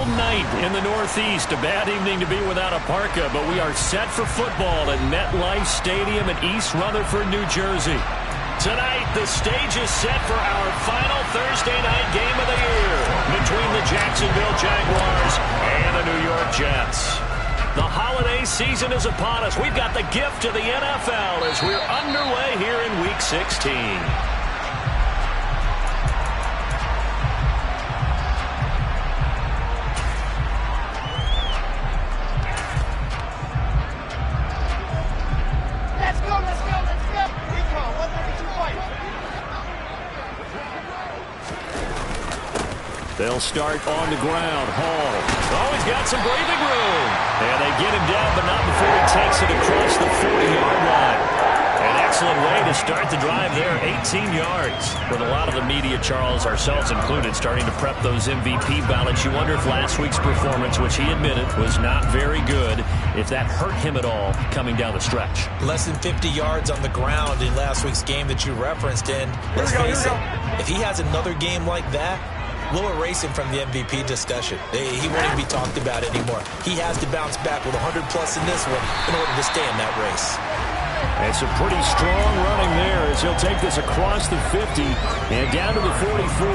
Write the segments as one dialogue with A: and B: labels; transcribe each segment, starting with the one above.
A: cold night in the Northeast. A bad evening to be without a parka, but we are set for football at MetLife Stadium in East Rutherford, New Jersey. Tonight, the stage is set for our final Thursday night game of the year between the Jacksonville Jaguars and the New York Jets. The holiday season is upon us. We've got the gift of the NFL as we're underway here in Week 16. They'll start on the ground. Hall. Oh, he's got some breathing room. And they get him down, but not before he takes it across the 40-yard line. An excellent way to start the drive there, 18 yards. With a lot of the media, Charles, ourselves included, starting to prep those MVP ballots, you wonder if last week's performance, which he admitted was not very good, if that hurt him at all coming down the stretch.
B: Less than 50 yards on the ground in last week's game that you referenced. And let's face it, if he has another game like that, we'll erase him from the MVP discussion. He won't even be talked about anymore. He has to bounce back with 100-plus in this one in order to stay in that race.
A: It's a pretty strong running there as he'll take this across the 50 and down to the 44.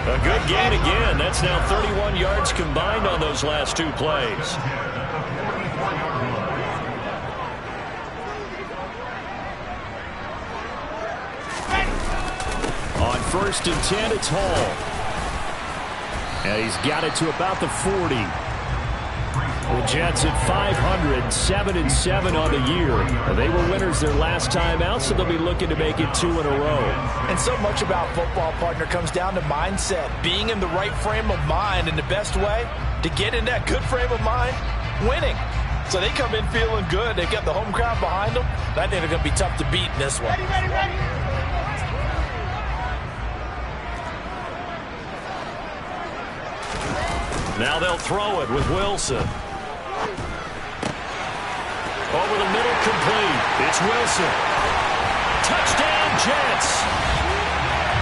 A: A good gain again. That's now 31 yards combined on those last two plays. On 1st and 10, it's Hall. And he's got it to about the 40. The Jets at 500, 7-7 on the year. They were winners their last time out, so they'll be looking to make it 2 in a row.
C: And so much about football, partner, comes down to mindset. Being in the right frame of mind, and the best way to get in that good frame of mind, winning. So they come in feeling good. They got the home crowd behind them. I think they're going to be tough to beat in this one. Ready.
A: Now they'll throw it with Wilson. Over the middle, complete. It's Wilson. Touchdown, Jets.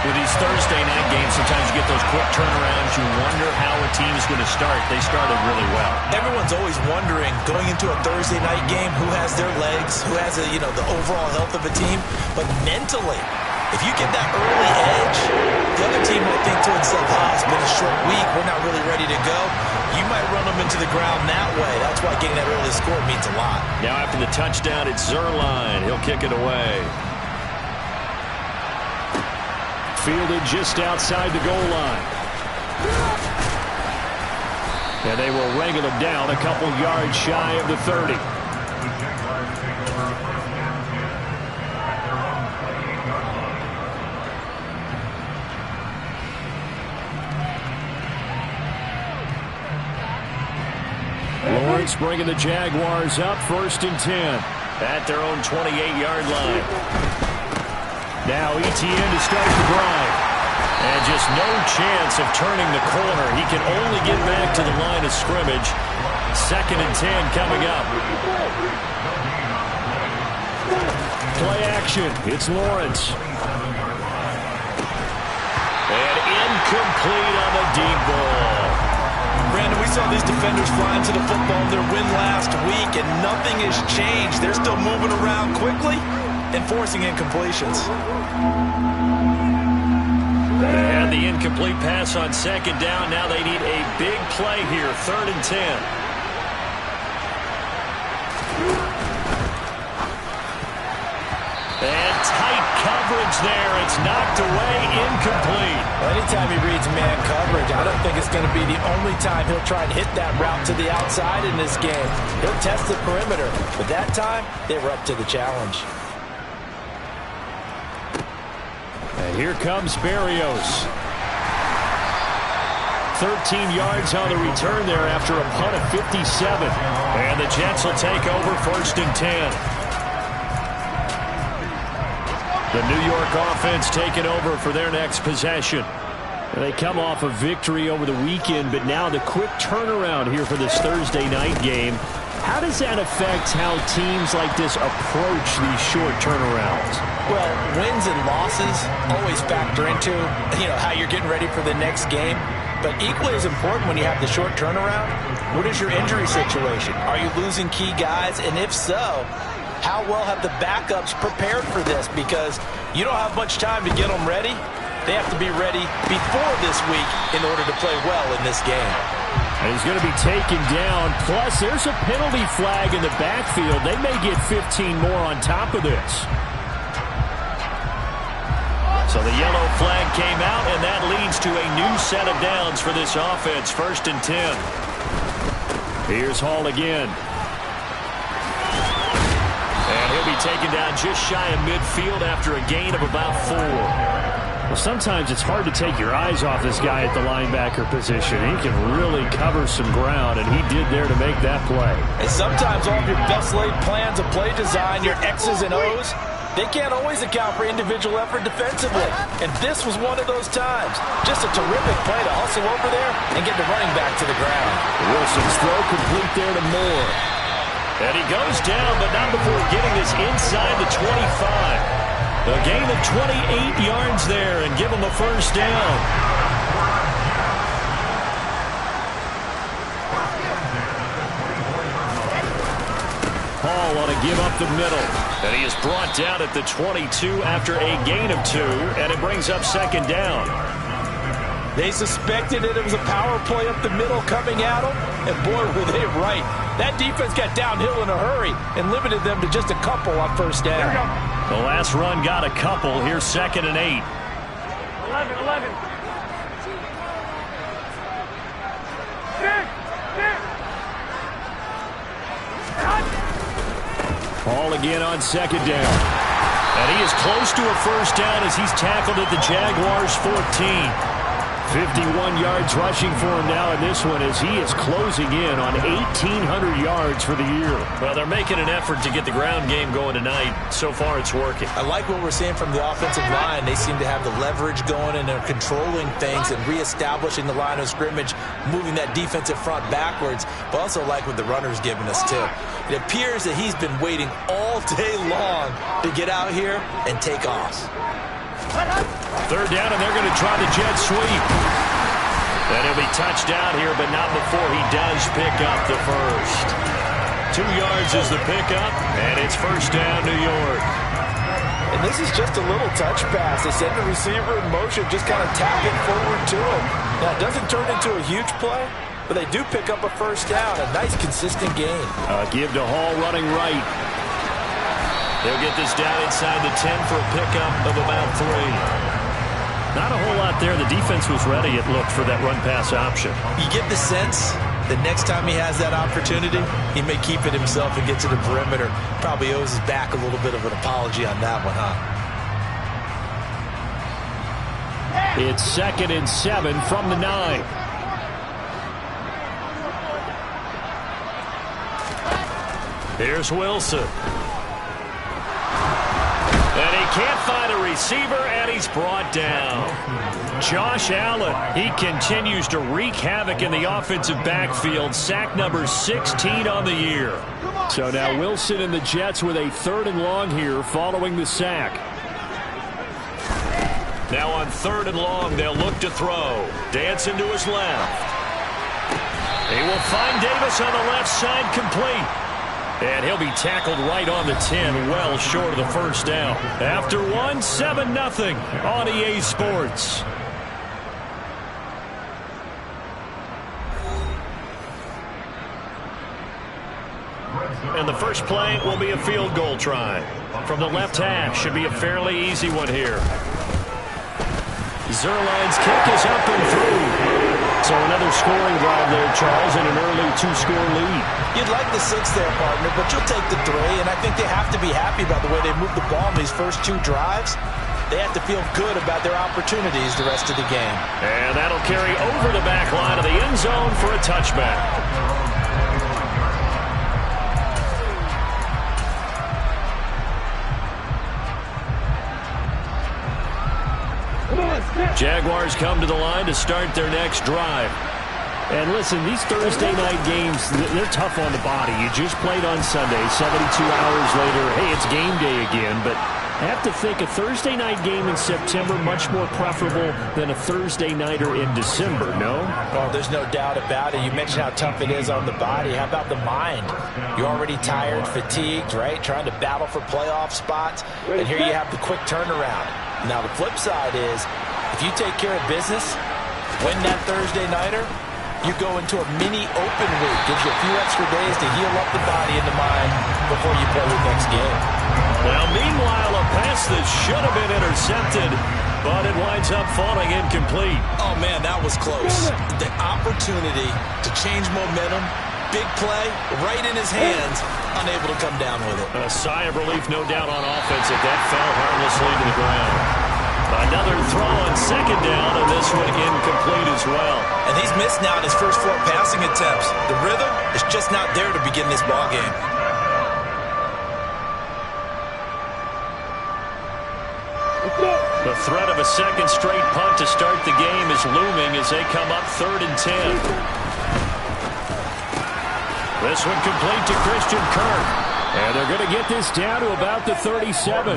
A: With these Thursday night games, sometimes you get those quick turnarounds. You wonder how a team's going to start. They started really well.
B: Everyone's always wondering, going into a Thursday night game, who has their legs, who has the overall health of a team. But mentally, if you get that early edge, the other team might think to itself, it's been a short week, we're not really ready to go. You might run them into the ground that way. That's why getting that early score means a lot.
A: Now after the touchdown, it's Zerline. He'll kick it away. Fielded just outside the goal line. And they will wrangle him down a couple yards shy of the 30. Lawrence bringing the Jaguars up 1st and 10 at their own 28-yard line. Now Etienne to start the drive. And just no chance of turning the corner. He can only get back to the line of scrimmage. 2nd and 10 coming up. Play action. It's Lawrence. And incomplete on the deep ball.
C: Brandon, we saw these defenders flying to the football in their win last week, and nothing has changed. They're still moving around quickly and forcing incompletions.
A: They had the incomplete pass on 2nd down. Now they need a big play here, 3rd and 10. And tight coverage there. It's knocked away, incomplete.
C: Well, anytime he reads man coverage, I don't think it's going to be the only time he'll try and hit that route to the outside in this game. He'll test the perimeter, but that time, they were up to the challenge.
A: And here comes Berrios. 13 yards on the return there after a punt of 57. And the Jets will take over 1st and 10. The New York offense taking over for their next possession. They come off a victory over the weekend, but now the quick turnaround here for this Thursday night game. How does that affect how teams like this approach these short turnarounds?
C: Well, wins and losses always factor into, how you're getting ready for the next game. But equally as important when you have the short turnaround, what is your injury situation? Are you losing key guys? And if so, how well have the backups prepared for this? Because you don't have much time to get them ready. They have to be ready before this week in order to play well in this game.
A: And he's going to be taken down. Plus, there's a penalty flag in the backfield. They may get 15 more on top of this. So the yellow flag came out, and that leads to a new set of downs for this offense. 1st and 10. Here's Hall again. And he'll be taken down just shy of midfield after a gain of about 4. Well, sometimes it's hard to take your eyes off this guy at the linebacker position. He can really cover some ground, and he did there to make that play.
C: And sometimes all of your best-laid plans of play design, your X's and O's, they can't always account for individual effort defensively. And this was one of those times. Just a terrific play to hustle over there and get the running back to the ground.
A: Wilson's throw complete there to Moore. And he goes down, but not before getting this inside the 25. A gain of 28 yards there and give him a 1st down. Hall ought to give up the middle. And he is brought down at the 22 after a gain of 2, and it brings up 2nd down.
C: They suspected it was a power play up the middle coming at them, and boy, were they right. That defense got downhill in a hurry and limited them to just a couple on 1st down.
A: The last run got a couple. Here's 2nd and 8.
D: 11.
A: Hall again on 2nd down. And he is close to a 1st down as he's tackled at the Jaguars' 14. 51 yards rushing for him now in this one as he is closing in on 1,800 yards for the year. Well, they're making an effort to get the ground game going tonight. So far, it's working.
B: I like what we're seeing from the offensive line. They seem to have the leverage going, and they're controlling things and reestablishing the line of scrimmage, moving that defensive front backwards. But also like what the runner's giving us, too. It appears that he's been waiting all day long to get out here and take off.
A: 3rd down, and they're going to try the jet sweep. And he'll be touched down here, but not before he does pick up the 1st. 2 yards is the pickup, and it's 1st down, New York.
C: And this is just a little touch pass. They send the receiver in motion, just kind of tap it forward to him. Now, it doesn't turn into a huge play, but they do pick up a 1st down, a nice, consistent gain.
A: Give to Hall running right. They'll get this down inside the 10 for a pickup of about 3. Not a whole lot there. The defense was ready, it looked, for that run-pass option.
B: You get the sense that next time he has that opportunity, he may keep it himself and get to the perimeter. Probably owes his back a little bit of an apology on that one, huh?
A: It's 2nd and 7 from the 9. Here's Wilson. And he can't find a receiver, and he's brought down. Josh Allen, he continues to wreak havoc in the offensive backfield. Sack number 16 on the year. So now Wilson and the Jets with a 3rd and long here following the sack. Now on 3rd and long, they'll look to throw. Dancing to his left. He will find Davis on the left side, complete. And he'll be tackled right on the 10, well short of the 1st down. After 1, 7-0 on EA Sports. And the first play will be a field goal try. From the left hash, should be a fairly easy one here. Zerline's kick is up and through. So another scoring drive there, Charles, and an early 2-score lead.
C: You'd like the 6 there, partner, but you'll take the 3, and I think they have to be happy about the way they moved the ball in these first 2 drives. They have to feel good about their opportunities the rest of the game.
A: And that'll carry over the back line of the end zone for a touchback. Jaguars come to the line to start their next drive. And listen, these Thursday night games, they're tough on the body. You just played on Sunday, 72 hours later. Hey, it's game day again, but I have to think a Thursday night game in September much more preferable than a Thursday nighter in December, no?
C: Well, there's no doubt about it. You mentioned how tough it is on the body. How about the mind? You're already tired, fatigued, right? Trying to battle for playoff spots. And here you have the quick turnaround. Now, the flip side is, if you take care of business, win that Thursday nighter, you go into a mini open week. Gives you a few extra days to heal up the body and the mind before you play your next game.
A: Well, meanwhile, a pass that should have been intercepted, but it winds up falling incomplete.
B: Oh, man, that was close. The opportunity to change momentum, big play, right in his hands, unable to come down with it.
A: A sigh of relief, no doubt, on offense if that fell harmlessly to the ground. Another throw on second down, and this one incomplete as well.
B: And he's missed now in his first 4 passing attempts. The rhythm is just not there to begin this ball game.
A: The threat of a second straight punt to start the game is looming as they come up 3rd and 10. This one complete to Christian Kirk. And they're going to get this down to about the 37.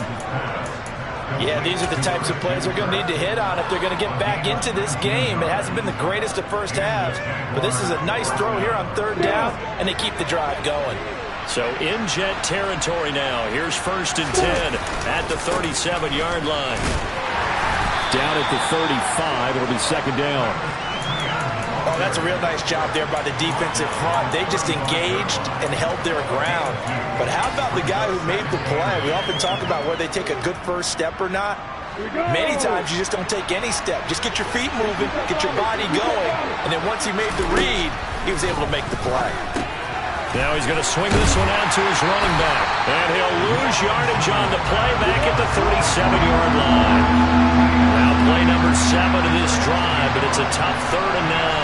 C: Yeah, these are the types of plays they're going to need to hit on if they're going to get back into this game. It hasn't been the greatest of first halves, but this is a nice throw here on 3rd down, and they keep the drive going.
A: So in Jet territory now. Here's 1st and 10 at the 37-yard line. Down at the 35, it'll be 2nd down.
C: Oh, that's a real nice job there by the defensive front. They just engaged and held their ground. But how about the guy who made the play? We often talk about whether they take a good first step or not. Many times you just don't take any step. Just get your feet moving, get your body going, and then once he made the read, he was able to make the play.
A: Now he's going to swing this one out to his running back. And he'll lose yardage on the play back at the 37-yard line. Now play number 7 of this drive, but it's a tough 3rd and 9.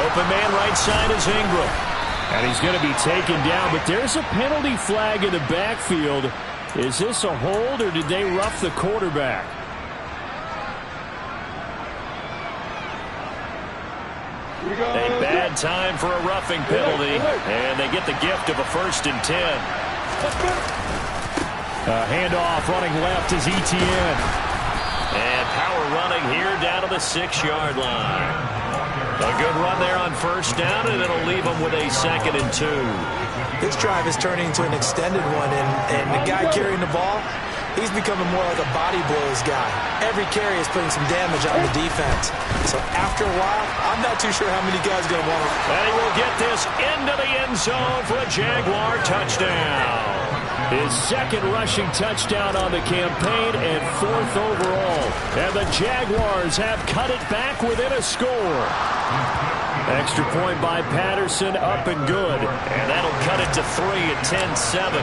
A: Open man right side is Ingram. And he's going to be taken down, but there's a penalty flag in the backfield. Is this a hold, or did they rough the quarterback? A bad time for a roughing penalty, and they get the gift of a 1st and 10. Handoff running left is Etienne. And power running here down to the 6-yard line. A good run there on 1st down, and it'll leave them with a 2nd and 2.
B: This drive is turning into an extended one, and the guy carrying the ball, he's becoming more like a body blows guy. Every carry is putting some damage on the defense. So after a while, I'm not too sure how many guys are going to want it.
A: And he will get this into the end zone for a Jaguar touchdown. His 2nd rushing touchdown on the campaign and 4th overall. And the Jaguars have cut it back within a score. Extra point by Patterson, up and good. And that'll cut it to 3 at 10-7.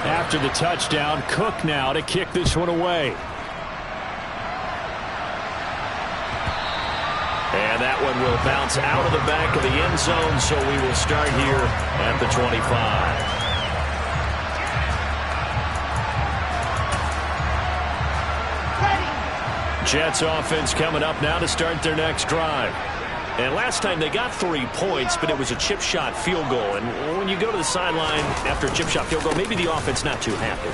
A: After the touchdown, Cook now to kick this one away. And that one will bounce out of the back of the end zone, so we will start here at the 25. Jets offense coming up now to start their next drive. And last time they got 3 points, but it was a chip shot field goal. And when you go to the sideline after a chip shot field goal, maybe the offense not too happy.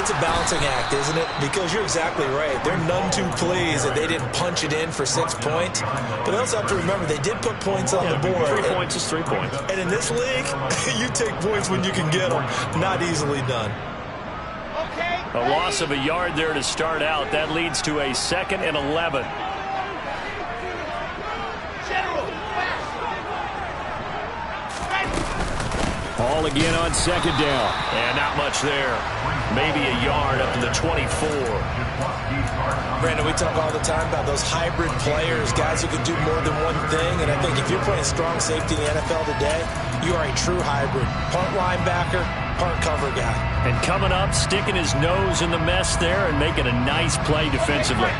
B: It's a balancing act, isn't it? Because you're exactly right. They're none too pleased that they didn't punch it in for 6 points. But they also have to remember they did put points on the board.
A: 3 points is 3 points.
B: And in this league, you take points when you can get them. Not easily done.
A: A loss of a yard there to start out. That leads to a 2nd and 11. Ball again on 2nd down. And not much there. Maybe a yard up to the 24.
B: Brandon, we talk all the time about those hybrid players, guys who can do more than one thing. And I think if you're playing strong safety in the NFL today, you are a true hybrid. Punt linebacker, punt cover guy.
A: And coming up, sticking his nose in the mess there and making a nice play defensively.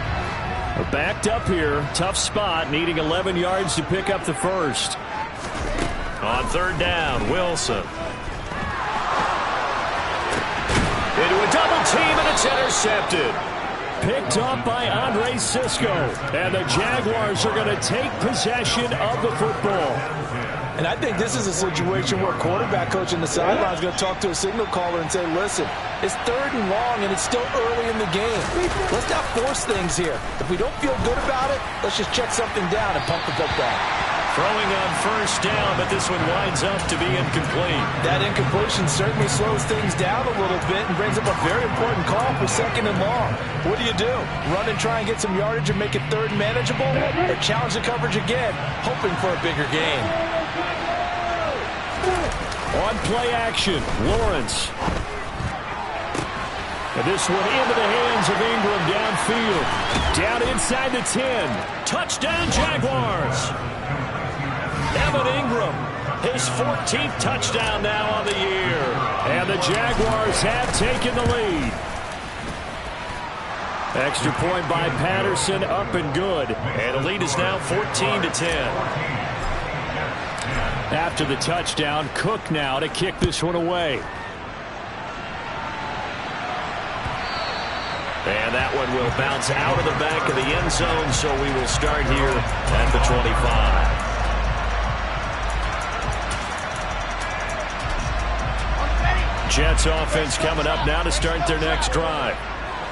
A: We're backed up here. Tough spot, needing 11 yards to pick up the 1st. On 3rd down, Wilson. Into a double team, and it's intercepted. Picked up by Andre Cisco. And the Jaguars are going to take possession of the football.
C: And I think this is a situation where quarterback coach in the sideline is going to talk to a signal caller and say, listen, it's 3rd and long, and it's still early in the game. Let's not force things here. If we don't feel good about it, let's just check something down and pump the football.
A: Throwing on 1st down, but this one winds up to be incomplete.
C: That incompletion certainly slows things down a little bit and brings up a very important call for 2nd and long. What do? Run and try and get some yardage and make it 3rd and manageable? Or challenge the coverage again, hoping for a bigger gain?
A: On play action, Lawrence. And this one into the hands of Ingram downfield. Down inside the 10. Touchdown, Jaguars. Evan Ingram, his 14th touchdown now on the year. And the Jaguars have taken the lead. Extra point by Patterson, up and good. And the lead is now 14-10. After the touchdown, Cook now to kick this one away. And that one will bounce out of the back of the end zone, so we will start here at the 25. Jets offense coming up now to start their next drive.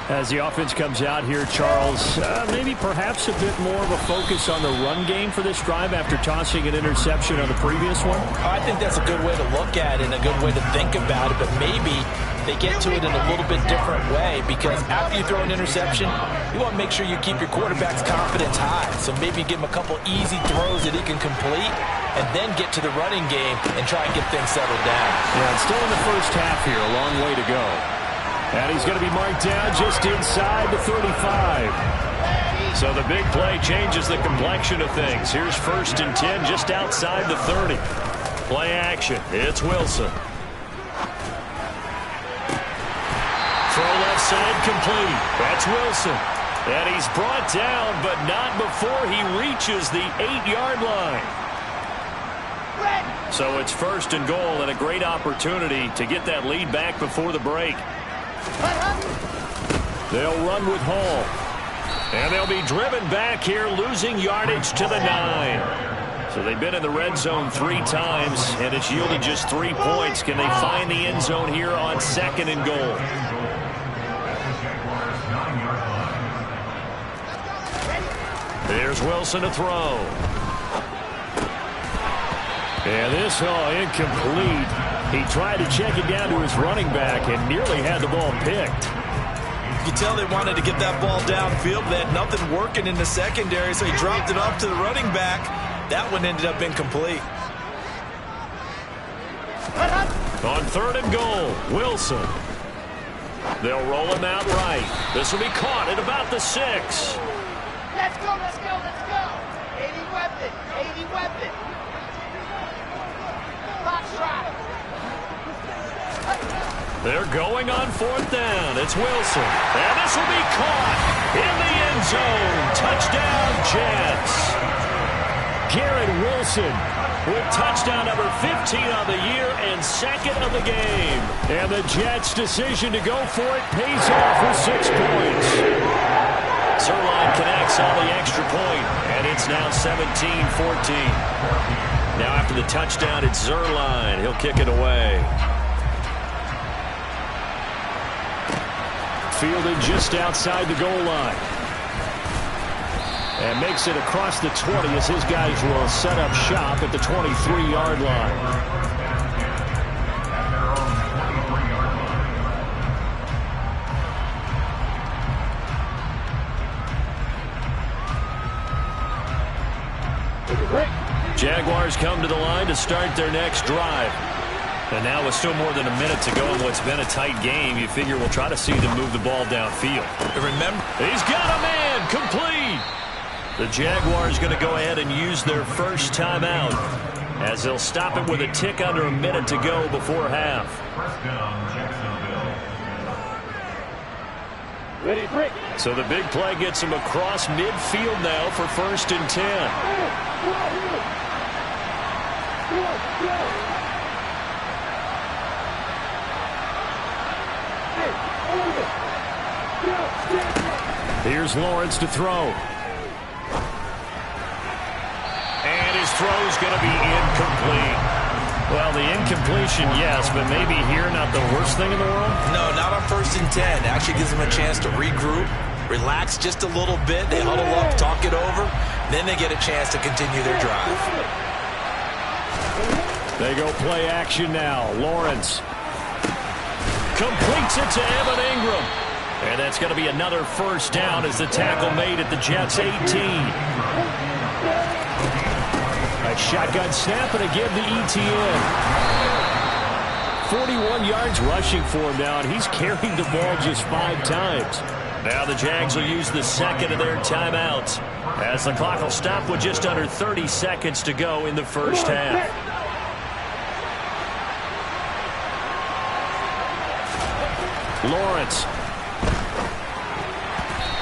A: As the offense comes out here, Charles, maybe perhaps a bit more of a focus on the run game for this drive after tossing an interception on the previous one?
C: I think that's a good way to look at it and a good way to think about it, but maybe they get to it in a little bit different way, because after you throw an interception, you want to make sure you keep your quarterback's confidence high. So maybe give him a couple easy throws that he can complete and then get to the running game and try and get things settled down.
A: Yeah, it's still in the first half here, a long way to go. And he's going to be marked down just inside the 35. So the big play changes the complexion of things. Here's 1st and 10 just outside the 30. Play action. It's Wilson. Throw left side complete. That's Wilson. And he's brought down, but not before he reaches the 8-yard line. So it's 1st and goal, and a great opportunity to get that lead back before the break. They'll run with Hall. And they'll be driven back here, losing yardage to the 9. So they've been in the red zone 3 times, and it's yielded just 3 points. Can they find the end zone here on 2nd and goal? There's Wilson to throw. And this, incomplete. He tried to check it down to his running back and nearly had the ball picked.
B: You can tell they wanted to get that ball downfield. They had nothing working in the secondary, so he dropped it off to the running back. That one ended up incomplete.
A: On 3rd and goal, Wilson. They'll roll him out right. This will be caught at about the 6.
D: Let's go, let's go, let's go. 80 weapon, 80 weapon. Box shot.
A: They're going on 4th down. It's Wilson. And this will be caught in the end zone. Touchdown, Jets. Garrett Wilson with touchdown number 15 on the year and 2nd of the game. And the Jets' decision to go for it pays off with 6 points. Zerline connects on the extra point, and it's now 17-14. Now after the touchdown, it's Zerline. He'll kick it away. Fielded just outside the goal line. And makes it across the 20 as his guys will set up shop at the 23-yard line. Jaguars come to the line to start their next drive. And now with still more than a minute to go in what's been a tight game, you figure we'll try to see them move the ball downfield.
B: Remember,
A: he's got a man, complete. The Jaguars going to go ahead and use their first timeout as they'll stop it with a tick under a minute to go before half.
D: Ready, break.
A: So the big play gets him across midfield now for 1st and 10. Here's Lawrence to throw. And his throw's going to be incomplete. Well, the incompletion, yes, but maybe here not the worst thing in the world?
B: No, not on 1st and 10. Actually gives them a chance to regroup, relax just a little bit. They huddle up, talk it over. Then they get a chance to continue their drive.
A: They go play action now. Lawrence completes it to Evan Ingram. And that's going to be another first down as the tackle made at the Jets' 18. A shotgun snap and again the ETN. 41 yards rushing for him now, and he's carried the ball just 5 times. Now the Jags will use the second of their timeouts as the clock will stop with just under 30 seconds to go in the first half. Lawrence.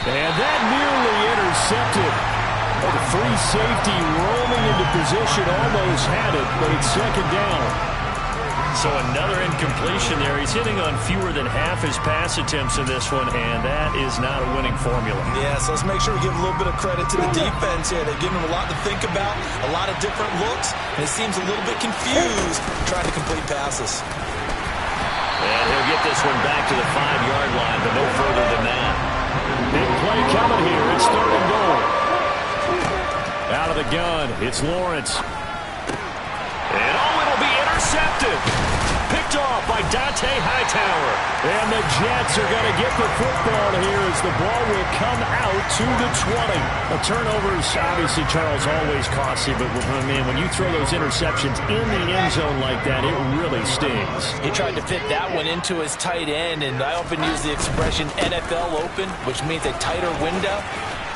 A: And that nearly intercepted. The free safety rolling into position, almost had it, but it's second down. So another incompletion there. He's hitting on fewer than half his pass attempts in this one, and that is not a winning formula.
B: Yeah, so let's make sure we give a little bit of credit to the defense here. They've given him a lot to think about, a lot of different looks, and it seems a little bit confused trying to complete passes.
A: And he'll get this one back to the 5-yard line, but no further than that. Big play coming here. It's 3rd and goal. Out of the gun, it's Lawrence. And it'll be intercepted. Picked off by Dante Hightower. And the Jets are going to get the football here as the ball will come out to the 20. A turnover is obviously, Charles, always costly, but man, when you throw those interceptions in the end zone like that, it really stings.
C: He tried to fit that one into his tight end, and I often use the expression NFL open, which means a tighter window.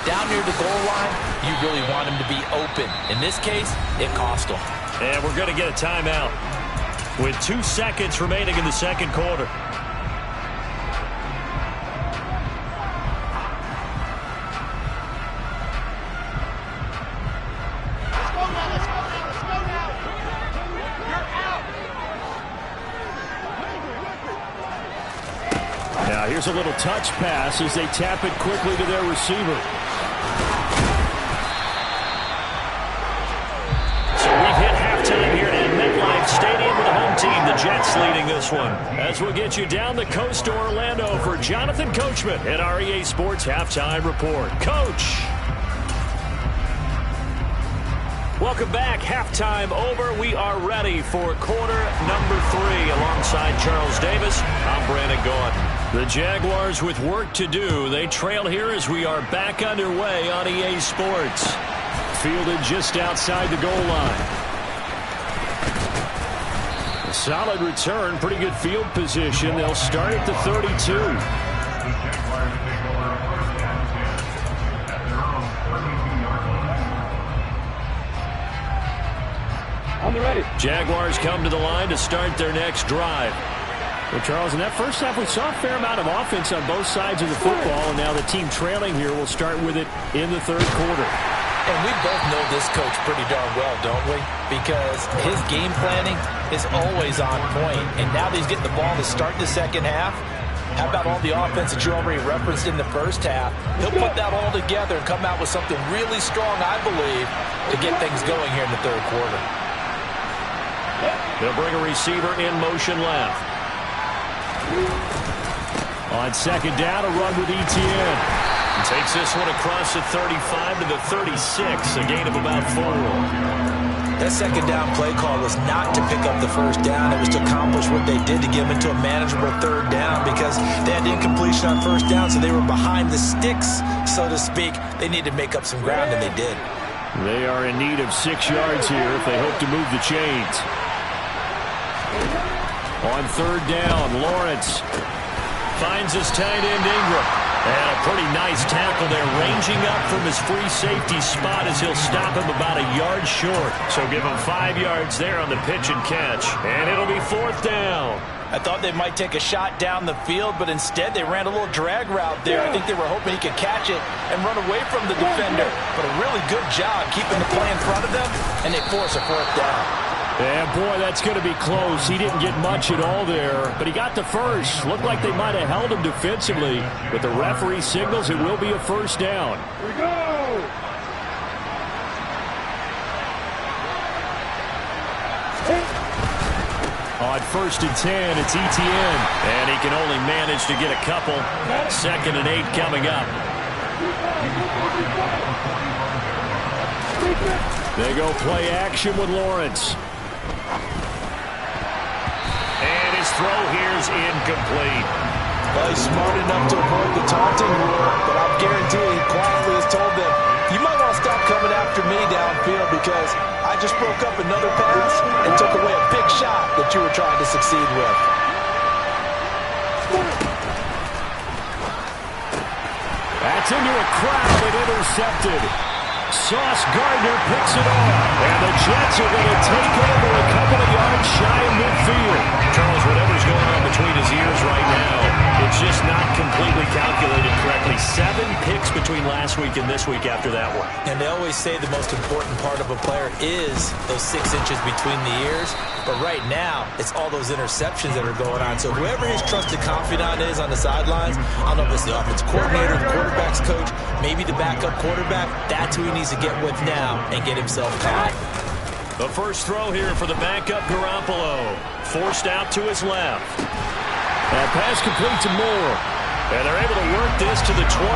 C: Down near the goal line, you really want him to be open. In this case, it cost him.
A: And we're going to get a timeout with 2 seconds remaining in the second quarter.
D: Let's go now, let's go now, let's go now. You're out.
A: Now here's a little touch pass as they tap it quickly to their receiver. Stadium with the home team, the Jets leading this one. As we'll get you down the coast to Orlando for Jonathan Coachman at our EA Sports Halftime Report. Coach. Welcome back. Halftime over. We are ready for quarter number 3 alongside Charles Davis. I'm Brandon Gaudin. The Jaguars with work to do. They trail here as we are back underway on EA Sports. Fielded just outside the goal line. Solid return, pretty good field position. They'll start at the 32.
E: On the ready.
A: Jaguars come to the line to start their next drive. Well, Charles, in that first half, we saw a fair amount of offense on both sides of the football, and now the team trailing here will start with it in the third quarter.
C: And we both know this coach pretty darn well, don't we? Because his game planning is always on point. And now that he's getting the ball to start the second half, how about all the offense that you already referenced in the first half? He'll put that all together and come out with something really strong, I believe, to get things going here in the third quarter.
A: They'll bring a receiver in motion left. On second down, a run with ETN. Takes this one across the 35 to the 36, a gain of about 4.
B: That second down play call was not to pick up the first down. It was to accomplish what they did to get them into a manageable third down because they had the incompletion on first down, so they were behind the sticks, so to speak. They needed to make up some ground, and they did.
A: They are in need of 6 yards here if they hope to move the chains. On third down, Lawrence finds his tight end Ingram. And a pretty nice tackle there, ranging up from his free safety spot as he'll stop him about a yard short. So give him 5 yards there on the pitch and catch. And it'll be 4th down.
C: I thought they might take a shot down the field, but instead they ran a little drag route there. I think they were hoping he could catch it and run away from the defender. But a really good job keeping the play in front of them, and they force a 4th down.
A: Yeah, boy, that's going to be close. He didn't get much at all there, but he got the first. Looked like they might have held him defensively, but the referee signals it will be a first down.
E: Here we go.
A: On 1st and 10, it's ETN. And he can only manage to get a couple. 2nd and 8 coming up. They go play action with Lawrence. And his throw here's incomplete.
C: Well, he's smart enough to avoid the taunting rule, but I'm guaranteeing he quietly has told them, you might want to stop coming after me downfield because I just broke up another pass and took away a big shot that you were trying to succeed with.
A: That's into a crowd and intercepted. Sauce Gardner picks it off. And the Jets are going to take over a couple of yards shy of midfield. Charles, whatever's going on between his ears right now, it's just not completely calculated correctly. 7 picks between last week and this week after that one.
B: And they always say the most important part of a player is those 6 inches between the ears. But right now, it's all those interceptions that are going on. So whoever his trusted confidant is on the sidelines, I don't know if it's the offensive coordinator, the quarterback's coach, maybe the backup quarterback, that's who he needs to get with now and get himself back.
A: The first throw here for the backup Garoppolo. Forced out to his left. That pass complete to Moore. And they're able to work this to the 25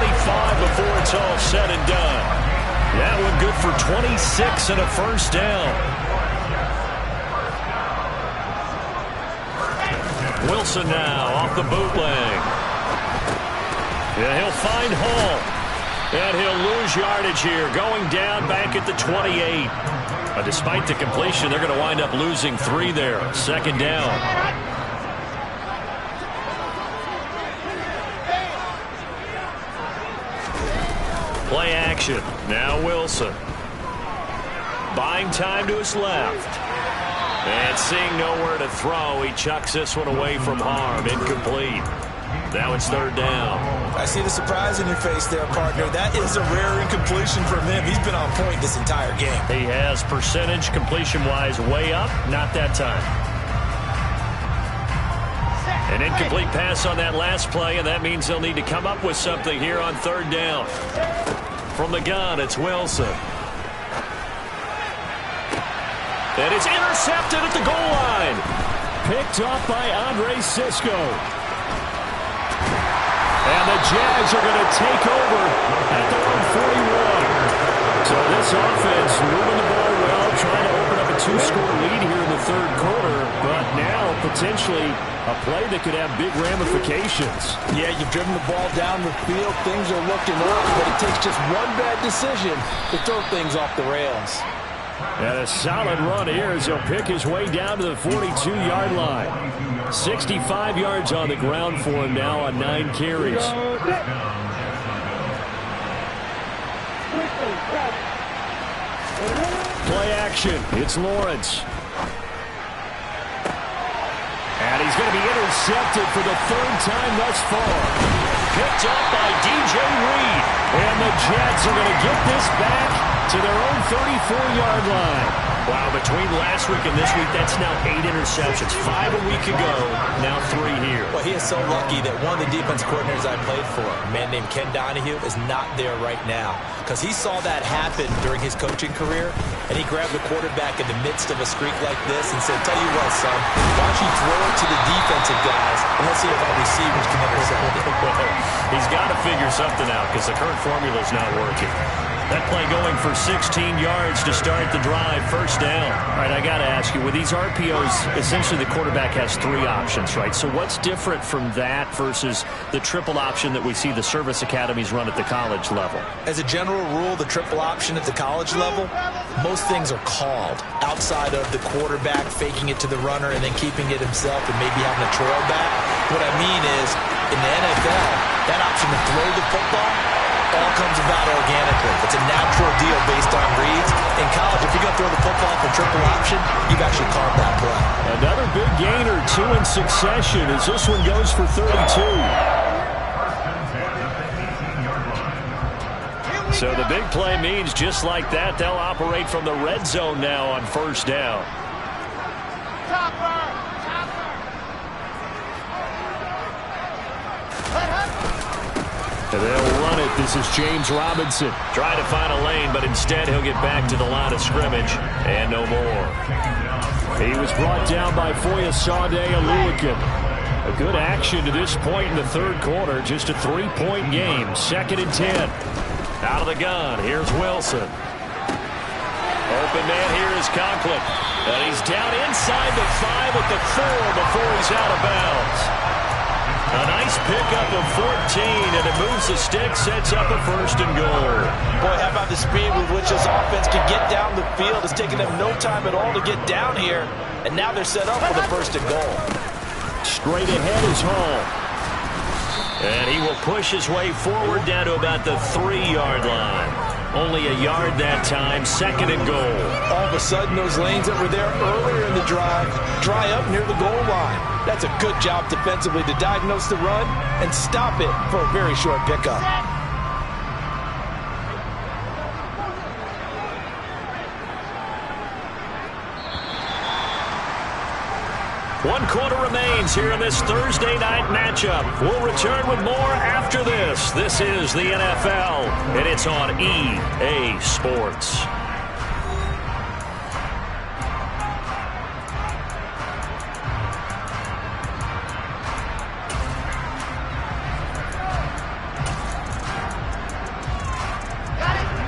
A: before it's all said and done. That one good for 26 and a first down. Wilson now off the bootleg. And he'll find Hall. And he'll lose yardage here, going down back at the 28. Despite the completion, they're going to wind up losing 3 there. 2nd down. Play action. Now Wilson. Buying time to his left. And seeing nowhere to throw, he chucks this one away from harm. Incomplete. Now it's 3rd down.
B: I see the surprise in your face there, partner. That is a rare incompletion from him. He's been on point this entire game.
A: He has percentage completion-wise way up. Not that time. An incomplete pass on that last play, and that means they'll need to come up with something here on 3rd down. From the gun, it's Wilson. And it's intercepted at the goal line. Picked off by Andre Sisco. And the Jags are going to take over at their own 41. So this offense moving the ball well, trying to open up a 2-score lead here in the 3rd quarter. But now potentially a play that could have big ramifications.
C: Yeah, you've driven the ball down the field. Things are looking up, but it takes just one bad decision to throw things off the rails.
A: And a solid run here as he'll pick his way down to the 42-yard line. 65 yards on the ground for him now on 9 carries. Play action. It's Lawrence. And he's going to be intercepted for the 3rd time thus far. Picked up by DJ Reed. And the Jets are going to get this back to their own 34-yard line. Wow, between last week and this week, that's now 8 interceptions. 5 a week ago, now 3 here.
B: Well, he is so lucky that one of the defense coordinators I played for, a man named Ken Donahue, is not there right now. Because he saw that happen during his coaching career, and he grabbed the quarterback in the midst of a streak like this and said, tell you what, son, why don't you throw it to the defensive guys, and let's see if our receivers can intercept it.
A: He's got to figure something out because the current formula is not working. That play going for 16 yards to start the drive. 1st down. All right, I got to ask you, with these RPOs, essentially the quarterback has 3 options, right? So what's different from that versus the triple option that we see the service academies run at the college level?
B: As a general rule, the triple option at the college level, most things are called outside of the quarterback faking it to the runner and then keeping it himself and maybe having a trail back. What I mean is, in the NFL, that option to throw the football all comes about organically. It's a natural deal based on reads. In college, if you're going to throw the football for triple option, you've actually carved that play.
A: Another big gainer, 2 in succession, as this one goes for 32. So the big play means just like that, they'll operate from the red zone now on 1st down. And they'll run it This is James Robinson. Trying to find a lane, but instead he'll get back to the line of scrimmage. And no more. He was brought down by Foyesade Aluakin. A good action to this point in the third quarter. Just a 3-point game. 2nd and 10. Out of the gun. Here's Wilson. Open man here is Conklin. And he's down inside the 5 at the 4 before he's out of bounds. A nice pickup of 14, and it moves the stick, sets up a 1st and goal.
C: Boy, how about the speed with which this offense can get down the field? It's taken them no time at all to get down here, and now they're set up for the 1st and goal.
A: Straight ahead is Hall. And he will push his way forward down to about the 3-yard line. Only a yard that time, 2nd and goal.
C: All of a sudden, those lanes that were there earlier in the drive dry up near the goal line. That's a good job defensively to diagnose the run and stop it for a very short pickup.
A: One quarter remains here in this Thursday night matchup. We'll return with more after this. This is the NFL, and it's on EA Sports.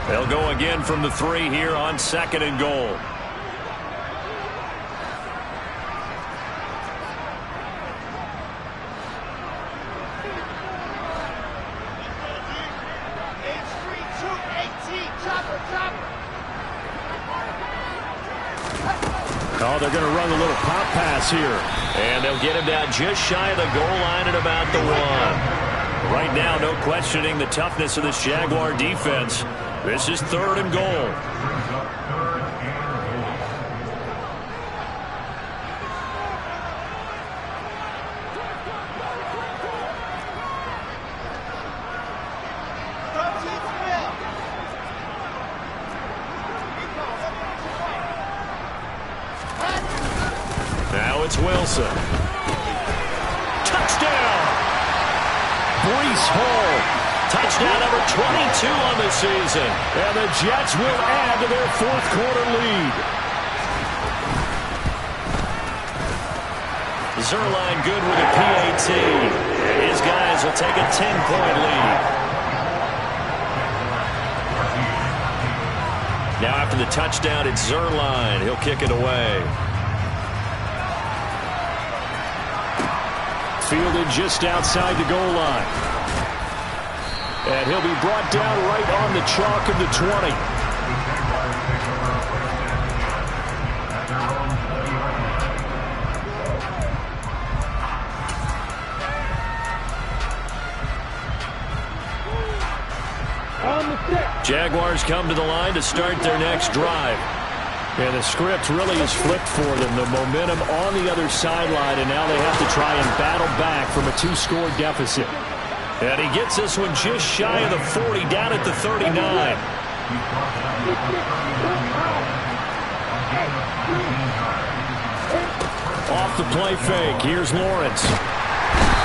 A: They'll go again from the 3 here on 2nd and goal. Oh, they're going to run a little pop pass here. And they'll get him down just shy of the goal line at about the 1. Right now, no questioning the toughness of this Jaguar defense. This is 3rd and goal. Now it's Wilson. Touchdown! Breece Hall. Touchdown number 22 on the season. And the Jets will add to their 4th quarter lead. Zerline good with a PAT. And his guys will take a 10-point lead. Now after the touchdown, it's Zerline. He'll kick it away. Fielded just outside the goal line. And he'll be brought down right on the chalk of the 20. Jaguars come to the line to start their next drive. And the script really is flipped for them. The momentum on the other sideline, and now they have to try and battle back from a 2-score deficit. And he gets this one just shy of the 40, down at the 39. Off the play fake, here's Lawrence.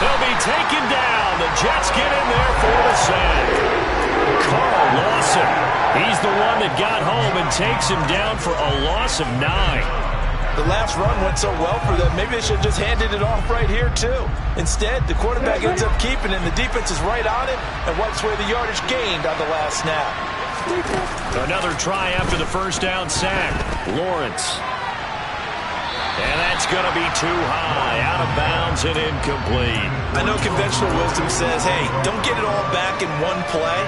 A: He'll be taken down. The Jets get in there for the sack. Carl Lawson. He's the one that got home and takes him down for a loss of 9.
C: The last run went so well for them, maybe they should have just handed it off right here, too. Instead, the quarterback ends up keeping it, and the defense is right on it and wipes away the yardage gained on the last snap.
A: Another try after the 1st down sack. Lawrence. And that's going to be too high, out of bounds and incomplete.
C: I know conventional wisdom says, hey, don't get it all back in one play.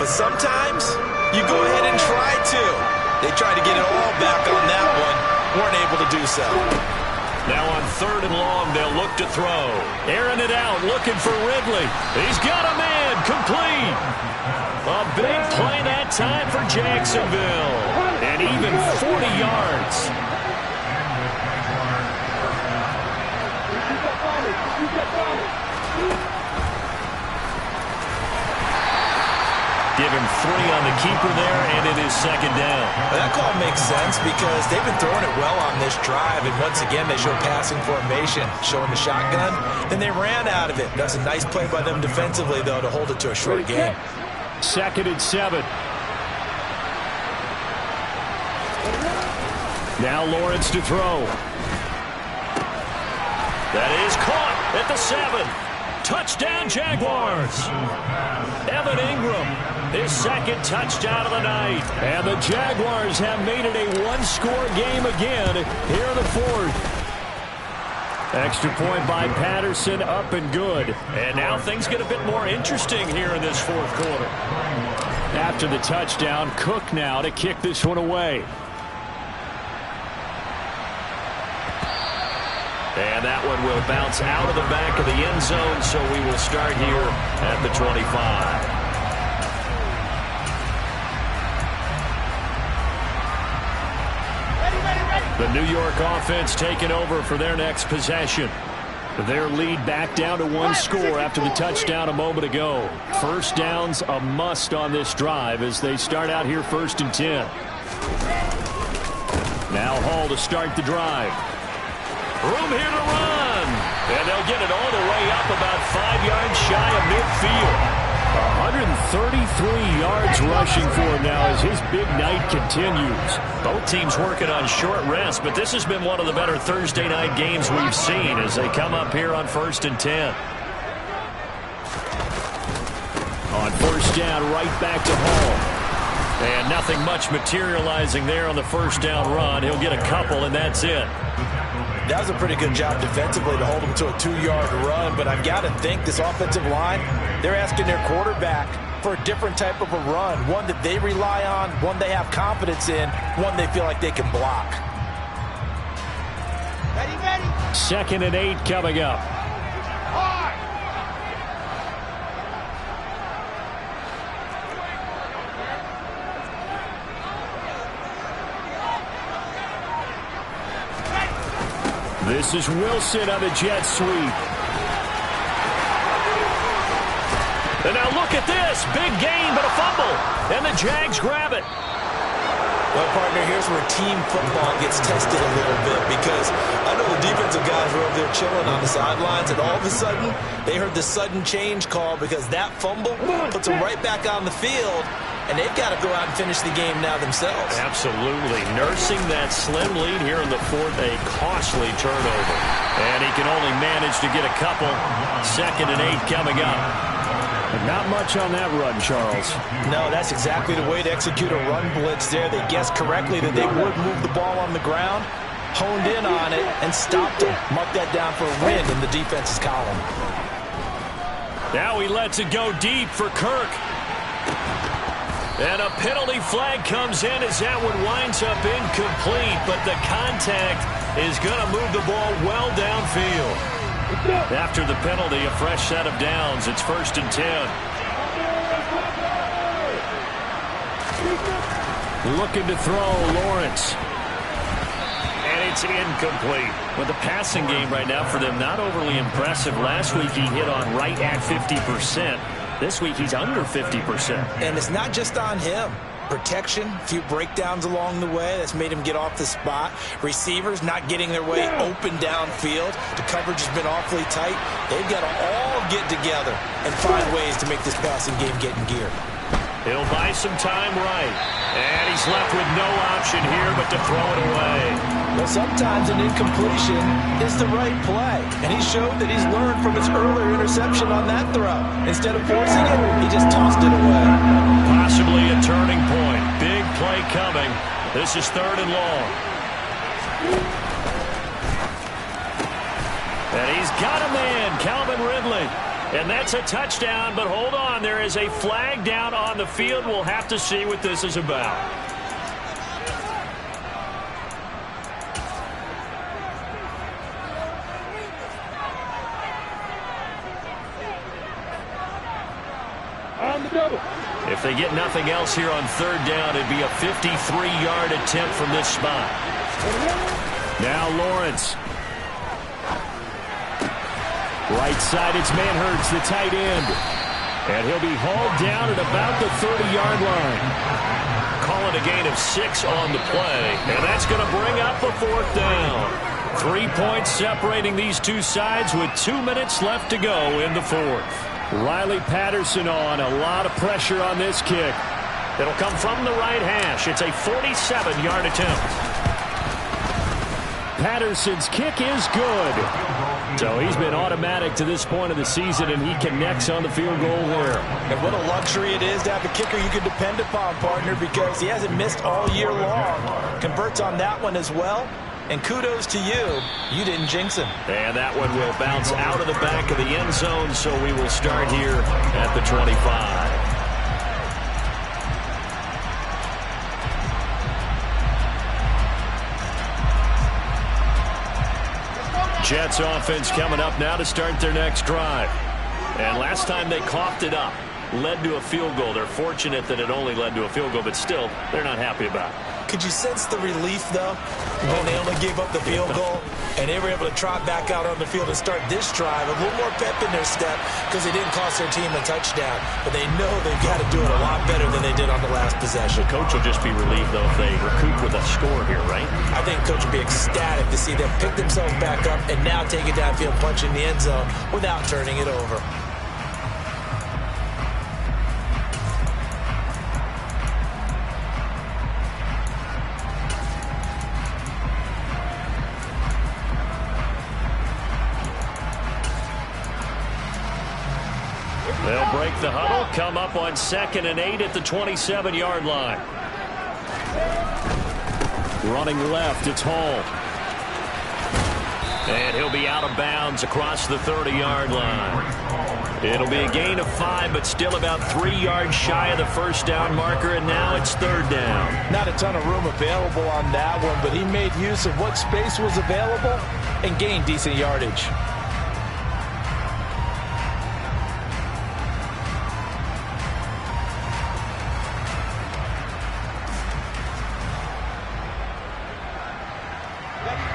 C: But sometimes you go ahead and try to. They tried to get it all back on that one. Weren't able to do so.
A: Now on 3rd and long, they'll look to throw. Airing it out, looking for Ridley. He's got a man, complete. A big play that time for Jacksonville. And even 40 yards. Give him 3 on the keeper there, and it is 2nd down.
C: Well, that call makes sense because they've been throwing it well on this drive, and once again they show passing formation, showing the shotgun. Then they ran out of it. That's a nice play by them defensively, though, to hold it to a short game.
A: 2nd and 7. Now Lawrence to throw. That is caught at the 7. Touchdown, Jaguars. Evan Ingram, his 2nd touchdown of the night. And the Jaguars have made it a one-score game again here in the 4th. Extra point by Patterson, up and good. And now things get a bit more interesting here in this 4th quarter. After the touchdown, Cook now to kick this one away. And that one will bounce out of the back of the end zone, so we will start here at the 25. The New York offense taking over for their next possession. Their lead back down to 1 score after the touchdown a moment ago. First down's a must on this drive as they start out here 1st and 10. Now Hall to start the drive. Room here to run. And they'll get it all the way up about 5 yards shy of midfield. 133 yards rushing for him now as his big night continues. Both teams working on short rest, but this has been one of the better Thursday night games we've seen as they come up here on 1st and 10. On 1st down, right back to Hall. And nothing much materializing there on the 1st down run. He'll get a couple, and that's it.
C: That was a pretty good job defensively to hold him to a 2-yard run, but I've got to think this offensive line, they're asking their quarterback for a different type of a run, one that they rely on, one they have confidence in, one they feel like they can block.
D: Ready.
A: 2nd and 8 coming up.
D: Hard.
A: This is Wilson on the jet sweep. And now look at this. Big gain, but a fumble. And the Jags grab it.
B: Well, partner, here's where team football gets tested a little bit because I know the defensive guys were over there chilling on the sidelines, and all of a sudden, they heard the sudden change call because that fumble puts them right back on the field, and they've got to go out and finish the game now themselves.
A: Absolutely. Nursing that slim lead here in the 4th, a costly turnover. And he can only manage to get a couple. 2nd and 8 coming up. But not much on that run, Charles.
C: No, that's exactly the way to execute a run blitz there. They guessed correctly that they would move the ball on the ground, honed in on it, and stopped it. Mark that down for a win in the defense's column.
A: Now he lets it go deep for Kirk. And a penalty flag comes in as that one winds up incomplete, but the contact is going to move the ball well downfield. After the penalty, a fresh set of downs. It's 1st and 10. Looking to throw, Lawrence. And it's incomplete. Well, the passing game right now for them, not overly impressive. Last week he hit on right at 50%. This week he's under 50%.
C: And it's not just on him. Protection, a few breakdowns along the way. That's made him get off the spot. Receivers not getting their way open downfield. The coverage has been awfully tight. They've got to all get together and find ways to make this passing game get in gear.
A: He'll buy some time right. And he's left with no option here but to throw it away.
C: Well, sometimes an incompletion is the right play. And he showed that he's learned from his earlier interception on that throw. Instead of forcing it, he just tossed it away.
A: Possibly a turning point. Big play coming. This is 3rd and long. And he's got a man, Calvin Ridley. And that's a touchdown, but hold on. There is a flag down on the field. We'll have to see what this is about.
E: On the double.
A: If they get nothing else here on 3rd down, it'd be a 53-yard attempt from this spot. Now Lawrence. Right side, it's Manhurts, the tight end. And he'll be hauled down at about the 30-yard line. Calling a gain of 6 on the play. And that's going to bring up a 4th down. 3 points separating these two sides with 2 minutes left to go in the 4th. Riley Patterson on. A lot of pressure on this kick. It'll come from the right hash. It's a 47-yard attempt. Patterson's kick is good. So he's been automatic to this point of the season, and he connects on the field goal there.
C: And what a luxury it is to have a kicker you can depend upon, partner, because he hasn't missed all year long. Converts on that one as well. And kudos to you. You didn't jinx him.
A: And that one will bounce out of the back of the end zone, so we will start here at the 25. Jets offense coming up now to start their next drive. And last time they coughed it up, led to a field goal. They're fortunate that it only led to a field goal, but still, they're not happy about it.
B: Could you sense the relief, though, when they only gave up the field goal and they were able to trot back out on the field and start this drive? A little more pep in their step because they didn't cost their team a touchdown. But they know they've got to do it a lot better than they did on the last possession.
A: The coach will just be relieved, though, if they recoup with a score here, right?
B: I think coach will be ecstatic to see them pick themselves back up and now take it downfield, punch in the end zone without turning it over.
A: They'll break the huddle, come up on 2nd and 8 at the 27-yard line. Running left, it's Hall. And he'll be out of bounds across the 30-yard line. It'll be a gain of 5, but still about 3 yards shy of the first down marker, and now it's 3rd down.
C: Not a ton of room available on that one, but he made use of what space was available and gained decent yardage.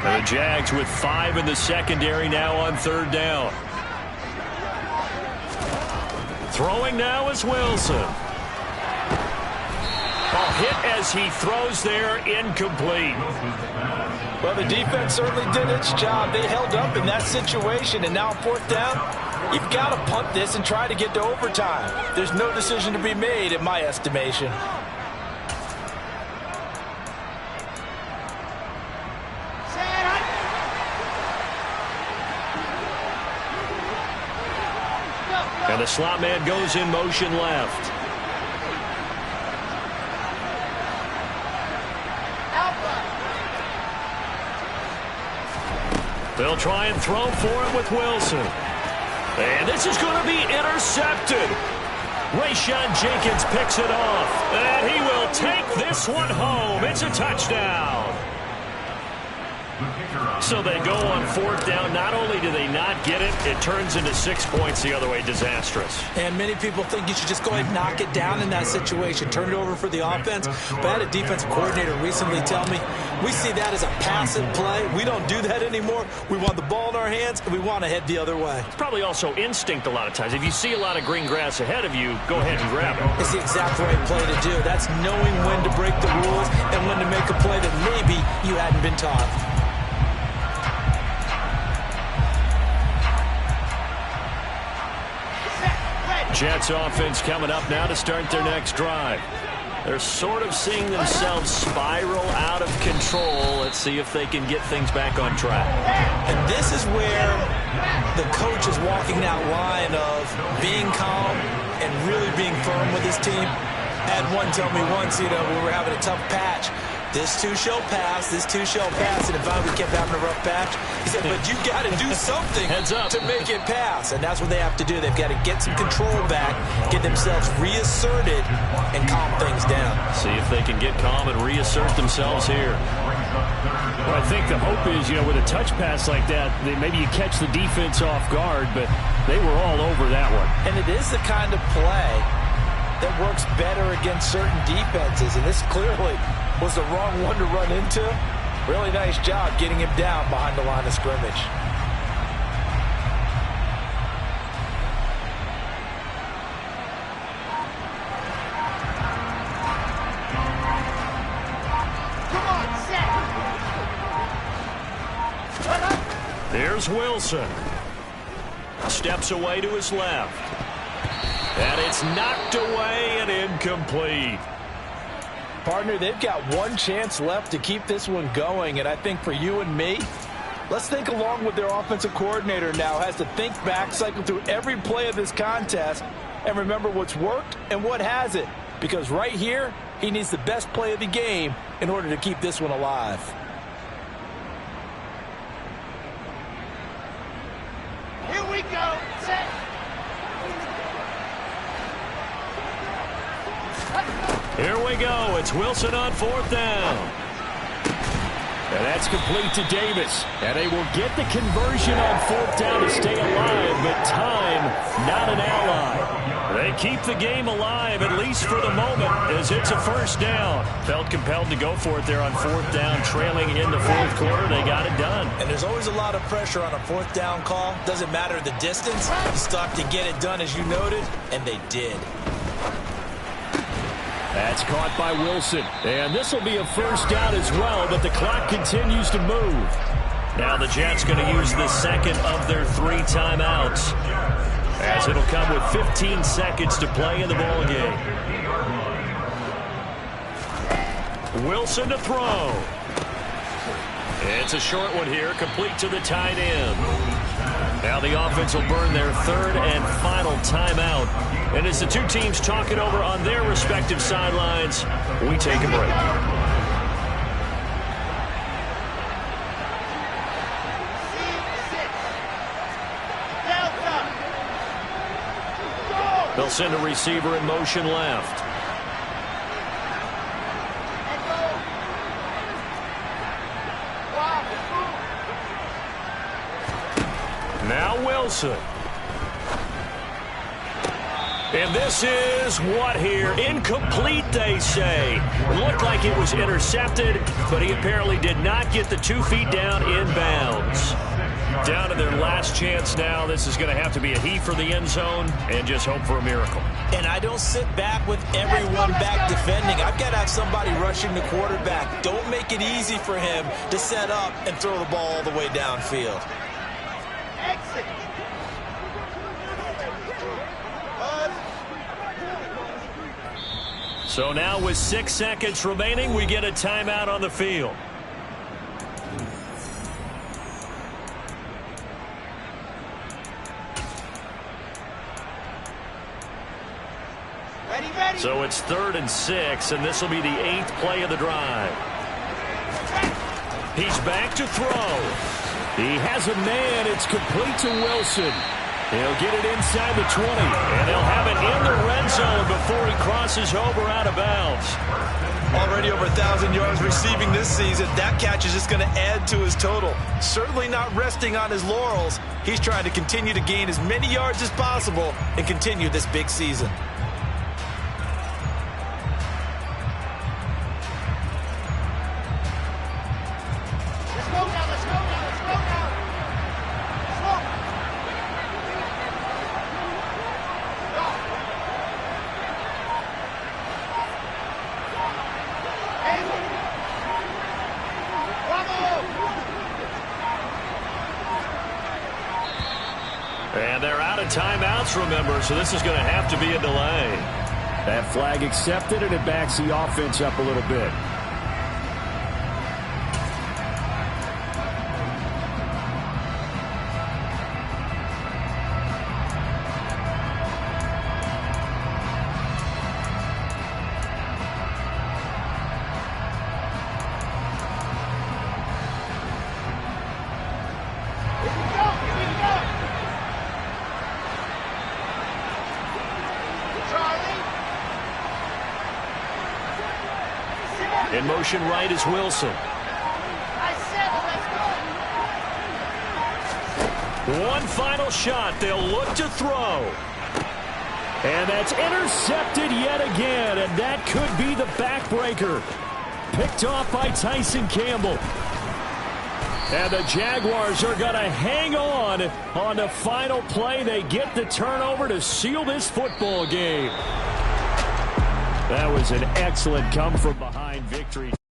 A: The Jags with 5 in the secondary now on 3rd down. Throwing now is Wilson. Ball hit as he throws there, incomplete.
C: Well, the defense certainly did its job. They held up in that situation, and now 4th down, you've got to punt this and try to get to overtime. There's no decision to be made in my estimation.
A: And the slot man goes in motion left. They'll try and throw for it with Wilson. And this is going to be intercepted. Rayshon Jenkins picks it off. And he will take this one home. It's a touchdown. So they go on 4th down. Not only do they not get it, it turns into 6 points the other way. Disastrous.
B: And many people think you should just go ahead and knock it down in that situation. Turn it over for the offense. But I had a defensive coordinator recently tell me, we see that as a passive play. We don't do that anymore. We want the ball in our hands, and we want to head the other way.
A: It's probably also instinct a lot of times. If you see a lot of green grass ahead of you, go ahead and grab it.
B: It's the exact right play to do. That's knowing when to break the rules and when to make a play that maybe you hadn't been taught.
A: Jets offense coming up now to start their next drive. They're sort of seeing themselves spiral out of control. Let's see if they can get things back on track.
B: And this is where the coach is walking that line of being calm and really being firm with his team. I had one tell me once, we were having a tough patch. This too shall pass, this too shall pass. And if we kept having a rough patch, he said, but you got to do something to make it pass. And that's what they have to do. They've got to get some control back, get themselves reasserted, and calm things down.
A: See if they can get calm and reassert themselves here. Well, I think the hope is, with a touch pass like that, maybe you catch the defense off guard, but they were all over that one.
C: And it is the kind of play that works better against certain defenses. And this clearly was the wrong one to run into. Really nice job getting him down behind the line of scrimmage.
D: Come on, set.
A: There's Wilson. Steps away to his left. And it's knocked away and incomplete.
C: Partner, they've got one chance left to keep this one going, and I think for you and me, let's think along with their offensive coordinator now. Has to think back, cycle through every play of this contest, and remember what's worked and what hasn't. Because right here, he needs the best play of the game in order to keep this one alive.
D: Here we go. Set.
A: Here we go. It's Wilson on 4th down. And that's complete to Davis. And they will get the conversion on 4th down to stay alive, but time, not an ally. They keep the game alive, at least for the moment, as it's a 1st down. Felt compelled to go for it there on 4th down, trailing in the 4th quarter. They got it done.
B: And there's always a lot of pressure on a 4th down call. Doesn't matter the distance. You stop to get it done, as you noted, and they did.
A: That's caught by Wilson. And this will be a 1st down as well, but the clock continues to move. Now the Jets going to use the second of their 3 timeouts, as it'll come with 15 seconds to play in the ballgame. Wilson to throw. It's a short one here, complete to the tight end. Now the offense will burn their 3rd and final timeout. And as the two teams talk it over on their respective sidelines, we take a break. They'll send a receiver in motion left. Now Wilson. And this is what here? Incomplete, they say. It looked like it was intercepted, but he apparently did not get the 2 feet down inbounds. Down to their last chance now. This is going to have to be a heave for the end zone and just hope for a miracle.
B: And I don't sit back with everyone back defending. I've got to have somebody rushing the quarterback. Don't make it easy for him to set up and throw the ball all the way downfield.
D: Exit.
A: So now with 6 seconds remaining, we get a timeout on the field.
D: Ready.
A: So it's 3rd and 6, and this will be the 8th play of the drive. He's back to throw. He has a man. It's complete to Wilson. He'll get it inside the 20, and they'll have it in the red zone before he crosses over out of bounds.
C: Already over 1,000 yards receiving this season. That catch is just going to add to his total. Certainly not resting on his laurels. He's trying to continue to gain as many yards as possible and continue this big season.
A: And they're out of timeouts, remember, so this is going to have to be a delay. That flag accepted, and it backs the offense up a little bit. In motion right is Wilson. One final shot. They'll look to throw. And that's intercepted yet again. And that could be the backbreaker. Picked off by Tyson Campbell. And the Jaguars are going to hang on the final play. They get the turnover to seal this football game. That was an excellent come-from-behind victory.